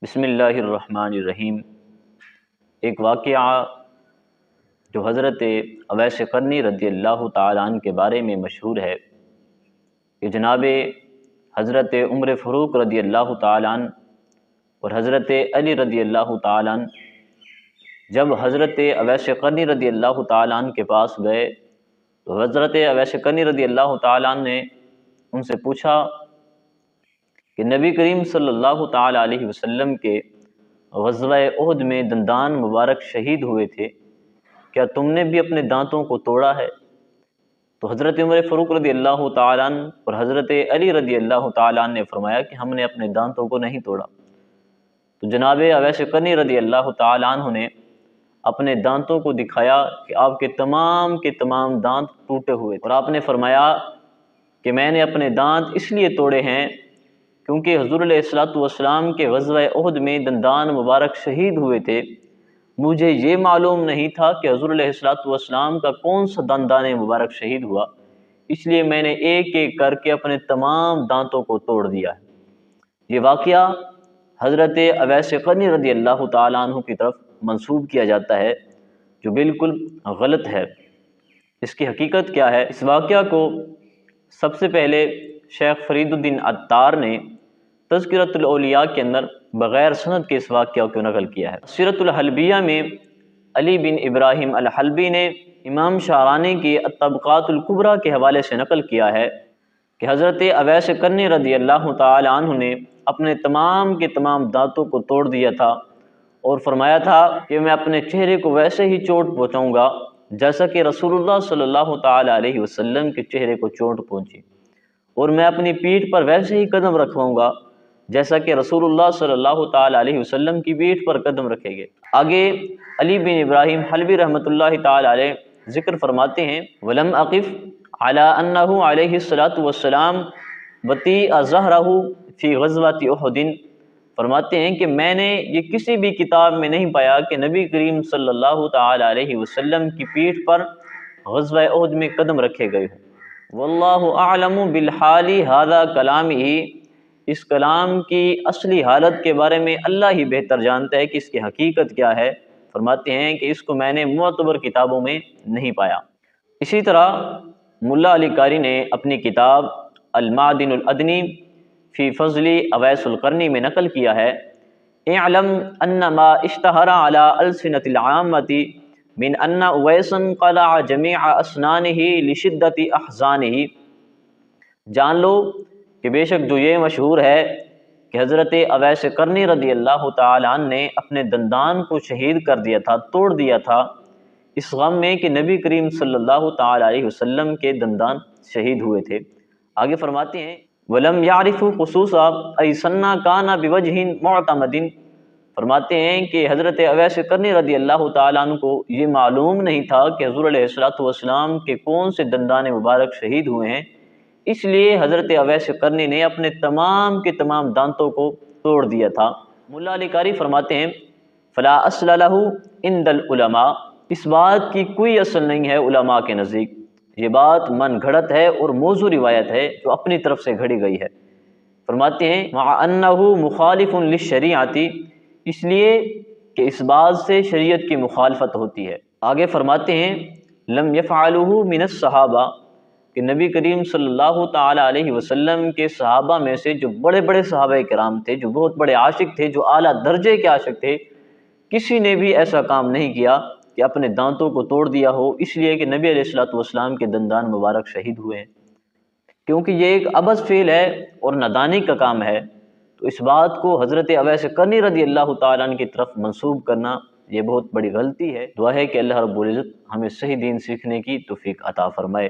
بسم اللہ الرحمن الرحیم۔ ایک واقعہ جو حضرت اویس قرنی رضی اللہ تعالیٰ عنہ کے بارے میں مشہور ہے کہ جناب حضرت عمر فاروق رضی اللہ تعالیٰ عنہ اور حضرت علی رضی اللہ تعالیٰ عنہ جب حضرت اویس قرنی رضی اللہ تعالیٰ عنہ کے پاس گئے تو حضرت اویس قرنی رضی اللہ تعالیٰ عنہ نے ان سے پوچھا کہ نبی کریم صلی اللہ تعالیٰ علیہ وسلم کے غزوہ احد میں دندان مبارک شہید ہوئے تھے، کیا تم نے بھی اپنے دانتوں کو توڑا ہے؟ تو حضرت عمر فاروق رضی اللہ تعالیٰ عنہ اور حضرت علی رضی اللہ تعالیٰ عنہ نے فرمایا کہ ہم نے اپنے دانتوں کو نہیں توڑا۔ تو جناب اویس قرنی رضی اللہ تعالیٰ عنہ نے اپنے دانتوں کو دکھایا کہ آپ کے تمام دانت ٹوٹے ہوئے، اور آپ نے فرمایا کہ میں نے اپنے دانت اس لیے توڑے ہیں کیونکہ حضور علیہ السلام کے غزوہ احد میں دندان مبارک شہید ہوئے تھے، مجھے یہ معلوم نہیں تھا کہ حضور علیہ السلام کا کون سا دندان مبارک شہید ہوا، اس لیے میں نے ایک ایک کر کے اپنے تمام دانتوں کو توڑ دیا ہے۔ یہ واقعہ حضرت اویس قرنی رضی اللہ تعالیٰ عنہ کی طرف منسوب کیا جاتا ہے، جو بالکل غلط ہے۔ اس کی حقیقت کیا ہے؟ اس واقعہ کو سب سے پہلے شیخ فرید الدین عطار نے تذکرۃ الاولیاء کے اندر بغیر سند کے اس واقعہ کو نقل کیا ہے۔ سیرۃ الحلبیہ میں علی بن ابراہیم الحلبی نے امام شعرانی کی الطبقات الکبریٰ کے حوالے سے نقل کیا ہے کہ حضرت اویس قرنی رضی اللہ تعالی عنہ نے اپنے تمام دانتوں کو توڑ دیا تھا اور فرمایا تھا کہ میں اپنے چہرے کو ویسے ہی چوٹ پہنچاؤں گا جیسا کہ رسول اللہ صلی اللہ تعالی علیہ وسلم کے چہرے کو چوٹ پہنچی، اور میں اپنی پیٹھ پر ویسے ہی قدم رکھواؤں گا جیسا کہ رسول اللہ صلی اللہ تعالی علیہ وسلم کی پیٹھ پر قدم رکھے گے۔ آگے علی بن ابراہیم حلبی رحمۃ اللہ تعالی علیہ ذکر فرماتے ہیں، وَلَمْ أَقِفْ عَلَىٰ أَنَّهُ عَلَيْهِ الصَّلَاةُ وَالسَّلَامُ بَطِيءَ ظَهْرَهُ فِي غَزْوَةِ أُحُدٍ۔ فرماتے ہیں کہ میں نے یہ کسی بھی کتاب میں نہیں پایا کہ نبی کریم صلی اللہ تعالی علیہ وسلم کی پیٹھ پر غزوہ احد میں قدم رکھے گئے ہوں۔ واللہ اعلم بالحال ھذا کلامہ، اس کلام کی اصلی حالت کے بارے میں اللہ ہی بہتر جانتا ہے کہ اس کی حقیقت کیا ہے۔ فرماتے ہیں کہ اس کو میں نے معتبر کتابوں میں نہیں پایا۔ اسی طرح ملا علی قاری نے اپنی کتاب المعدن الادنی فی فضل اویس القرنی میں نقل کیا ہے، اعلم ان ما اشتہر علی السنۃ العامۃ من ان اویسا قلع جمیع اسنانہ لشدت احزانہ، جان لو کہ بے شک جو یہ مشہور ہے کہ حضرت اویس قرنی رضی اللہ تعالی عنہ نے اپنے دندان کو شہید کر دیا تھا، توڑ دیا تھا، اس غم میں کہ نبی کریم صلی اللہ تعالی علیہ وسلم کے دندان شہید ہوئے تھے۔ آگے فرماتے ہیں، وَلَمْ يَعْرِفُ خُصُوصًا أَيْ سَنَّا كَانَ بِوَجْهٍ مُعْتَمَدٍ۔ فرماتے ہیں کہ حضرت اویس قرنی رضی اللہ تعالیٰ عنہ کو یہ معلوم نہیں تھا کہ حضور علیہ السلام کے کون سے دندان مبارک شہید ہوئے ہیں، اس لیے حضرت اویس قرنی نے اپنے تمام دانتوں کو توڑ دیا تھا۔ ملا علی قاری فرماتے ہیں، فلا اصل لہ عند العلماء، اس بات کی کوئی اصل نہیں ہے علماء کے نزدیک، یہ بات من گھڑت ہے اور موضوع روایت ہے جو اپنی طرف سے گھڑی گئی ہے۔ فرماتے ہیں، مع انہ مخالف للشریعۃ، اس لیے کہ اس بات سے شریعت کی مخالفت ہوتی ہے۔ آگے فرماتے ہیں، لم یفعلہ من الصحابہ، کہ نبی کریم صلی اللہ تعالی علیہ وسلم کے صحابہ میں سے جو بڑے صحابہ کرام تھے، جو بہت بڑے عاشق تھے، جو اعلیٰ درجے کے عاشق تھے، کسی نے بھی ایسا کام نہیں کیا کہ اپنے دانتوں کو توڑ دیا ہو اس لیے کہ نبی علیہ السلام کے دندان مبارک شہید ہوئے ہیں، کیونکہ یہ ایک عبث فعل ہے اور نادانی کا کام ہے۔ تو اس بات کو حضرت اویس قرنی رضی اللہ تعالیٰ عنہ کی طرف منسوب کرنا یہ بہت بڑی غلطی ہے۔ دعا ہے کہ اللہ رب العزت ہمیں صحیح دین سیکھنے کی توفیق عطا فرمائے۔